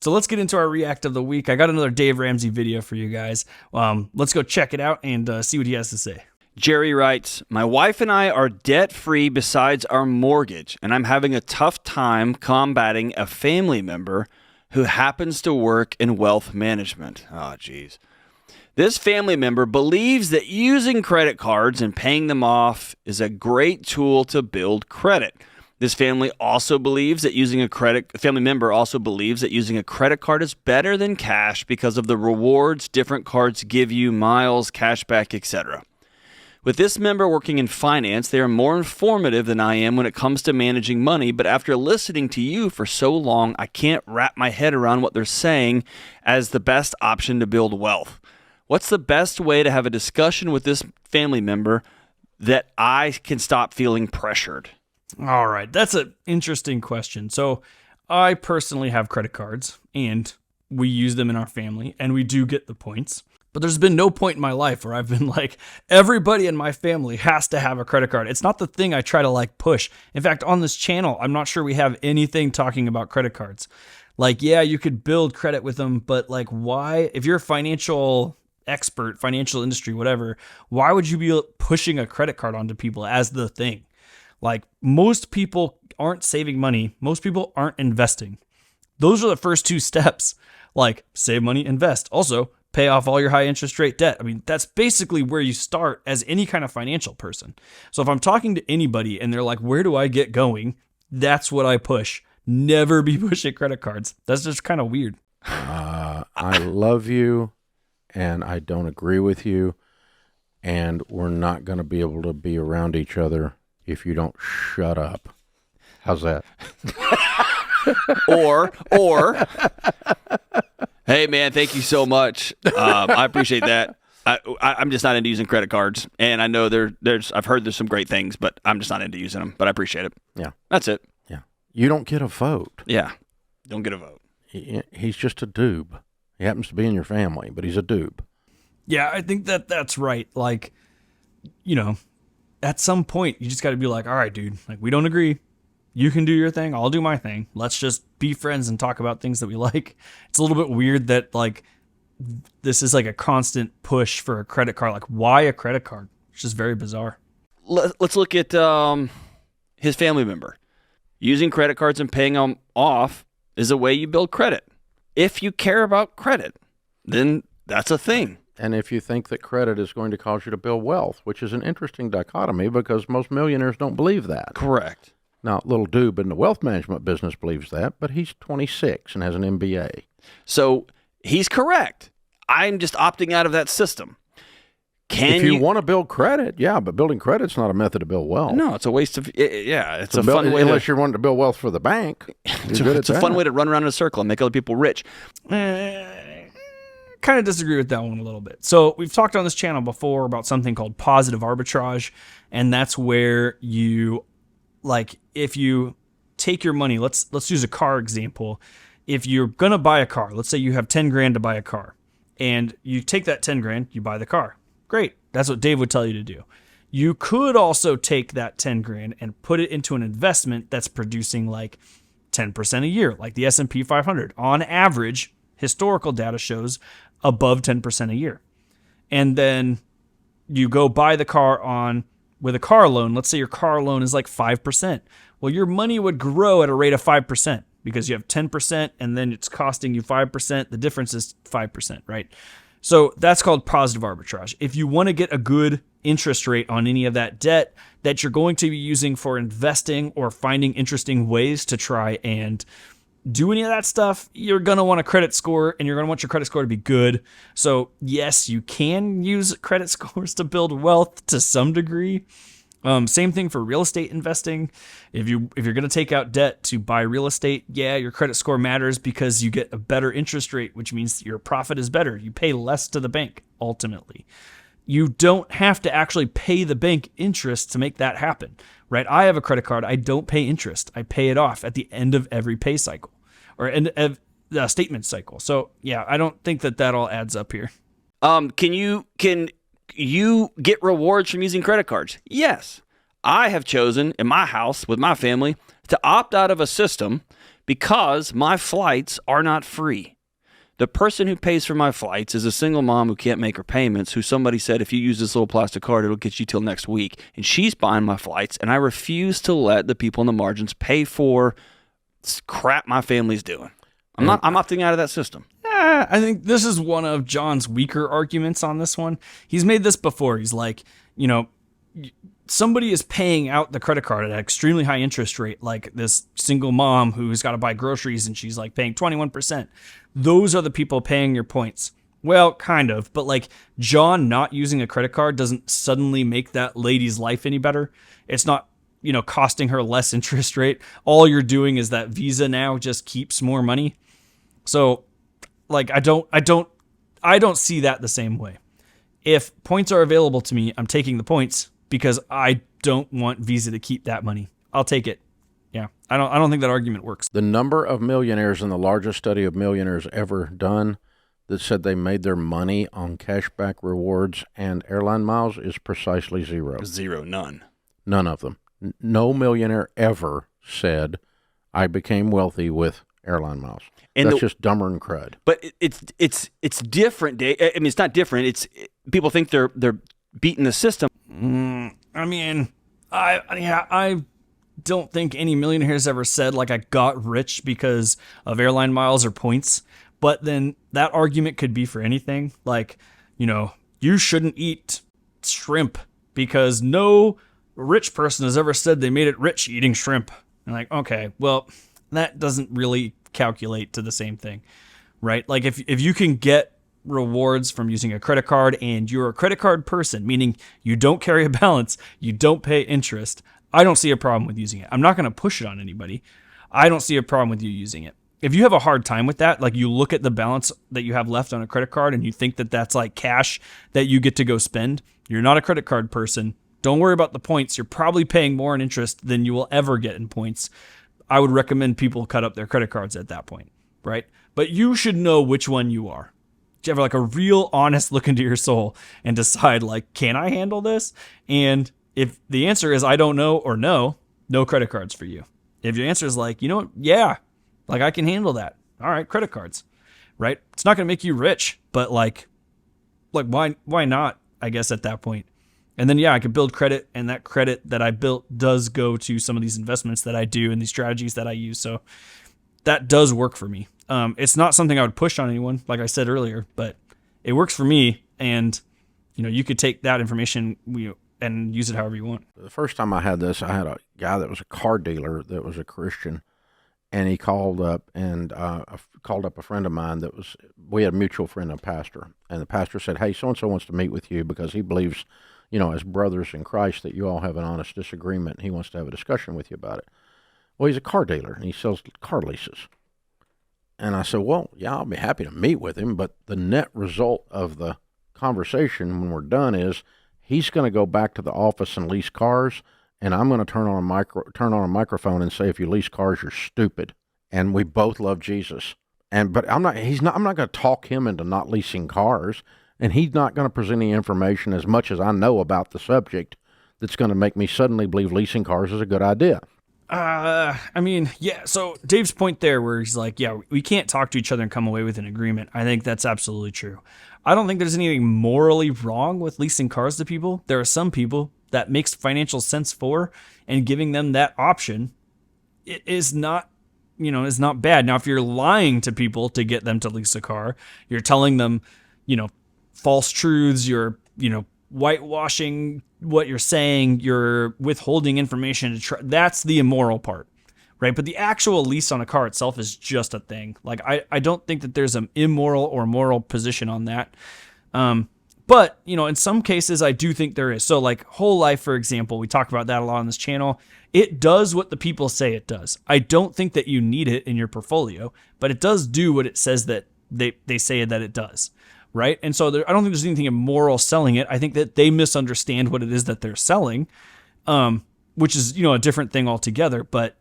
So let's get into our react of the week. I got another Dave Ramsey video for you guys. Let's go check it out and see what he has to say. Jerry writes, my wife and I are debt-free besides our mortgage, and I'm having a tough time combating a family member who happens to work in wealth management. Oh, geez. This family member believes that using credit cards and paying them off is a great tool to build credit. This family member also believes that using a credit card is better than cash because of the rewards different cards give you, miles, cashback, etc. With this member working in finance, they are more informative than I am when it comes to managing money, but after listening to you for so long, I can't wrap my head around what they're saying as the best option to build wealth. What's the best way to have a discussion with this family member that I can stop feeling pressured? All right, that's an interesting question. So I personally have credit cards, and we use them in our family, and we do get the points. But there's been no point in my life where I've been like, everybody in my family has to have a credit card. It's not the thing I try to like push. In fact, on this channel, I'm not sure we have anything talking about credit cards. Like, yeah, you could build credit with them, but like, why? If you're a financial expert, financial industry, whatever, why would you be pushing a credit card onto people as the thing? Like, most people aren't saving money. Most people aren't investing. Those are the first two steps. Like, save money, invest. Also, pay off all your high interest rate debt. I mean, that's basically where you start as any kind of financial person. So if I'm talking to anybody and they're like, where do I get going? That's what I push. Never be pushing credit cards. That's just kind of weird. I love you, and I don't agree with you, and we're not going to be able to be around each other if you don't shut up. How's that? Or, hey man, thank you so much. I appreciate that. I'm just not into using credit cards, and I know I've heard there's some great things, but I'm just not into using them. But I appreciate it. Yeah, that's it. Yeah, you don't get a vote. Yeah, don't get a vote. He's just a doob. He happens to be in your family, but he's a doob. Yeah, I think that's right. Like, you know, at some point, you just got to be like, all right, dude, like, we don't agree. You can do your thing. I'll do my thing. Let's just be friends and talk about things that we like. It's a little bit weird that, like, this is like a constant push for a credit card. Like, why a credit card? It's just very bizarre. Let's look at his family member. Using credit cards and paying them off is a way you build credit. If you care about credit, then that's a thing. And if you think that credit is going to cause you to build wealth, which is an interesting dichotomy because most millionaires don't believe that. Correct. Now, little doob in the wealth management business believes that, but he's 26 and has an MBA. So he's correct. I'm just opting out of that system. If you want to build credit, yeah, but building credit's not a method to build wealth. No, it's a waste of, it's a fun way. Unless you're wanting to build wealth for the bank. It's a fun way to run around in a circle and make other people rich. Kind of disagree with that one a little bit. So we've talked on this channel before about something called positive arbitrage, and that's where you, like, if you take your money, let's use a car example. If you're going to buy a car, let's say you have 10 grand to buy a car, and you take that 10 grand, you buy the car. Great. That's what Dave would tell you to do. You could also take that 10 grand and put it into an investment that's producing like 10% a year, like the S&P 500. On average, historical data shows above 10% a year. And then you go buy the car with a car loan. Let's say your car loan is like 5%. Well, your money would grow at a rate of 5% because you have 10% and then it's costing you 5%. The difference is 5%, right? So that's called positive arbitrage. If you want to get a good interest rate on any of that debt that you're going to be using for investing or finding interesting ways to try and do any of that stuff, you're going to want a credit score, and you're going to want your credit score to be good. So yes, you can use credit scores to build wealth to some degree. Same thing for real estate investing. If you're going to take out debt to buy real estate, yeah, your credit score matters because you get a better interest rate, which means your profit is better. You pay less to the bank, ultimately. You don't have to actually pay the bank interest to make that happen, right? I have a credit card. I don't pay interest. I pay it off at the end of every pay cycle or end of the statement cycle. So yeah, I don't think that all adds up here. Can you get rewards from using credit cards? Yes. I have chosen in my house with my family to opt out of a system because my flights are not free. The person who pays for my flights is a single mom who can't make her payments, who somebody said, if you use this little plastic card, it'll get you till next week. And she's buying my flights, and I refuse to let the people in the margins pay for crap my family's doing. I'm opting out of that system. I think this is one of John's weaker arguments on this one. He's made this before. He's like, somebody is paying out the credit card at an extremely high interest rate, like this single mom who's got to buy groceries and she's like paying 21%. Those are the people paying your points. Well, kind of, but like John not using a credit card doesn't suddenly make that lady's life any better. It's not, costing her less interest rate. All you're doing is that Visa now just keeps more money. So like, I don't see that the same way. If points are available to me, I'm taking the points because I don't want Visa to keep that money. I'll take it. Yeah, I don't think that argument works. The number of millionaires in the largest study of millionaires ever done that said they made their money on cashback rewards and airline miles is precisely zero. Zero, none. None of them. No millionaire ever said, I became wealthy with airline miles. And that's just dumber than crud. But it's different, Dave. I mean, it's not different. People think they're beating the system. I don't think any millionaire has ever said like I got rich because of airline miles or points. But then that argument could be for anything. Like, you shouldn't eat shrimp because no rich person has ever said they made it rich eating shrimp. And like, okay, well, that doesn't really calculate to the same thing, right? Like if you can get rewards from using a credit card and you're a credit card person, meaning you don't carry a balance, you don't pay interest, I don't see a problem with using it. I'm not going to push it on anybody. I don't see a problem with you using it. If you have a hard time with that, like you look at the balance that you have left on a credit card and you think that that's like cash that you get to go spend, you're not a credit card person. Don't worry about the points. You're probably paying more in interest than you will ever get in points. I would recommend people cut up their credit cards at that point, right? But you should know which one you are. You have like a real honest look into your soul and decide like, can I handle this? And if the answer is I don't know or no credit cards for you. If your answer is like, yeah, like I can handle that. All right, credit cards, right? It's not going to make you rich, but like why not? I guess at that point. And then, yeah, I could build credit, and that credit that I built does go to some of these investments that I do and these strategies that I use. So that does work for me. It's not something I would push on anyone, like I said earlier, but it works for me. And, you could take that information and use it however you want. The first time I had this, I had a guy that was a car dealer that was a Christian, and he called up and called up a friend of mine we had a mutual friend, a pastor, and the pastor said, hey, so-and-so wants to meet with you because he believes as brothers in Christ, that you all have an honest disagreement. He wants to have a discussion with you about it. Well, he's a car dealer, and he sells car leases. And I said, well, yeah, I'll be happy to meet with him, but the net result of the conversation when we're done is he's going to go back to the office and lease cars, and I'm going to turn on a microphone and say, if you lease cars, you're stupid. And we both love Jesus. But I'm not going to talk him into not leasing cars. And he's not going to present any information as much as I know about the subject that's going to make me suddenly believe leasing cars is a good idea. Yeah. So Dave's point there where he's like, yeah, we can't talk to each other and come away with an agreement. I think that's absolutely true. I don't think there's anything morally wrong with leasing cars to people. There are some people that makes financial sense for, and giving them that option, it is not, is not bad. Now, if you're lying to people to get them to lease a car, you're telling them, false truths, you're, whitewashing what you're saying, you're withholding information, that's the immoral part, right? But the actual lease on a car itself is just a thing. Like, I don't think that there's an immoral or moral position on that. But, in some cases, I do think there is. So, like, Whole Life, for example, we talk about that a lot on this channel. It does what the people say it does. I don't think that you need it in your portfolio, but it does do what it says that they say that it does. Right. And so I don't think there's anything immoral selling it. I think that they misunderstand what it is that they're selling, which is, a different thing altogether. But,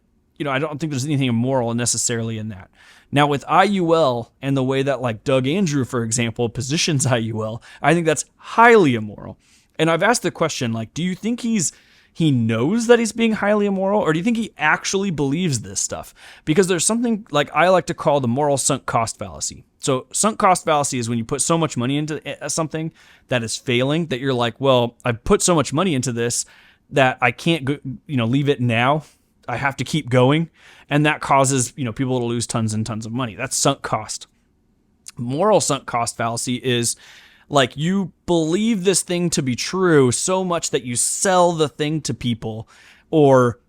I don't think there's anything immoral necessarily in that. Now, with IUL and the way that like Doug Andrew, for example, positions IUL, I think that's highly immoral. And I've asked the question, like, do you think he's he knows that he's being highly immoral, or do you think he actually believes this stuff? Because there's something like I like to call the moral sunk cost fallacy. So sunk cost fallacy is when you put so much money into something that is failing that you're like, well, I put so much money into this that I can't go, leave it now. I have to keep going. And that causes, people to lose tons and tons of money. That's sunk cost. Moral sunk cost fallacy is like you believe this thing to be true so much that you sell the thing to people, or,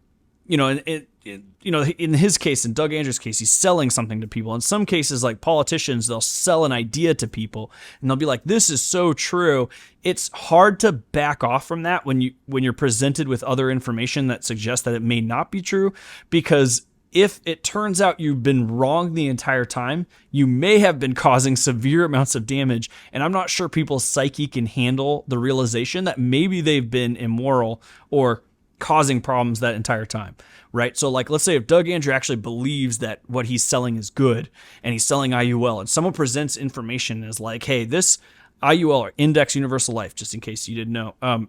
in his case, in Doug Andrews' case, he's selling something to people. In some cases, like politicians, they'll sell an idea to people and they'll be like, this is so true. It's hard to back off from that when you're presented with other information that suggests that it may not be true, because if it turns out you've been wrong the entire time, you may have been causing severe amounts of damage. And I'm not sure people's psyche can handle the realization that maybe they've been immoral or causing problems that entire time, right? So like, let's say if Doug Andrew actually believes that what he's selling is good and he's selling IUL, and someone presents information as like, hey, this IUL, or Index Universal Life, just in case you didn't know,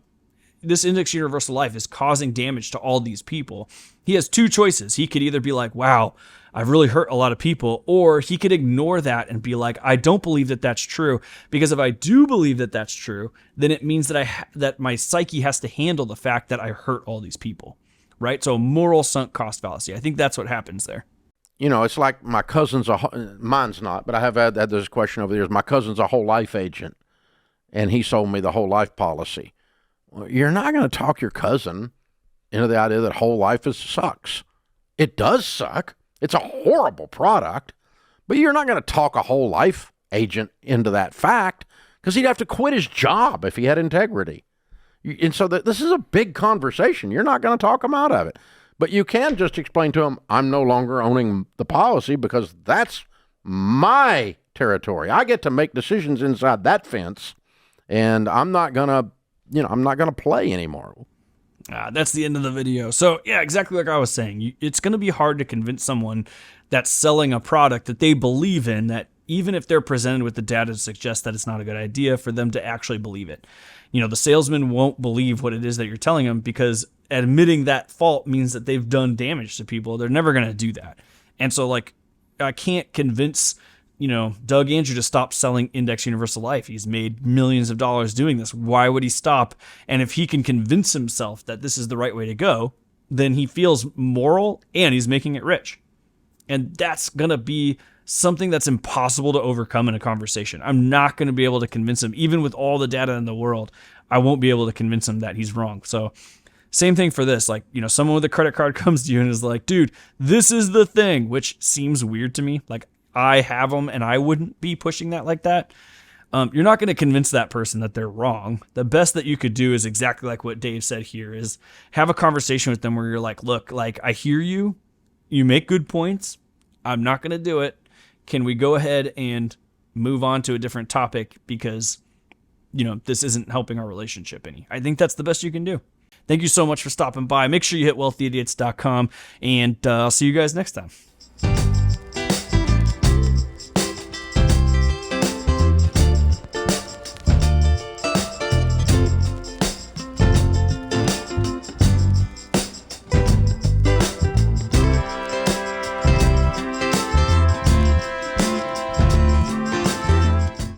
this Index Universal Life is causing damage to all these people. He has two choices. He could either be like, wow, I've really hurt a lot of people, or he could ignore that and be like, I don't believe that that's true, because if I do believe that that's true, then it means that that my psyche has to handle the fact that I hurt all these people, right? So moral sunk cost fallacy. I think that's what happens there. It's like my cousin's mine's not, but I have had this question over the years. My cousin's a whole life agent, and he sold me the whole life policy. Well, you're not going to talk your cousin into the idea that whole life sucks. It does suck. It's a horrible product, but you're not going to talk a whole life agent into that fact, because he'd have to quit his job if he had integrity. And so this is a big conversation. You're not going to talk him out of it, but you can just explain to him, I'm no longer owning the policy because that's my territory. I get to make decisions inside that fence, and I'm not going to play anymore. That's the end of the video. So yeah, exactly like I was saying, it's going to be hard to convince someone that's selling a product that they believe in, that even if they're presented with the data to suggest that it's not a good idea, for them to actually believe it. The salesman won't believe what it is that you're telling them, because admitting that fault means that they've done damage to people. They're never going to do that. And so like, I can't convince Doug Andrew to stop selling Index Universal Life. He's made millions of dollars doing this. Why would he stop? And if he can convince himself that this is the right way to go, then he feels moral and he's making it rich. And that's going to be something that's impossible to overcome in a conversation. I'm not going to be able to convince him, even with all the data in the world. I won't be able to convince him that he's wrong. So same thing for this. Like, someone with a credit card comes to you and is like, dude, this is the thing, which seems weird to me. Like, I have them and I wouldn't be pushing that like that. You're not going to convince that person that they're wrong. The best that you could do is exactly like what Dave said here, is have a conversation with them where you're like, look, like, I hear you. You make good points. I'm not going to do it. Can we go ahead and move on to a different topic, because, this isn't helping our relationship any. I think that's the best you can do. Thank you so much for stopping by. Make sure you hit wealthyidiots.com, and I'll see you guys next time.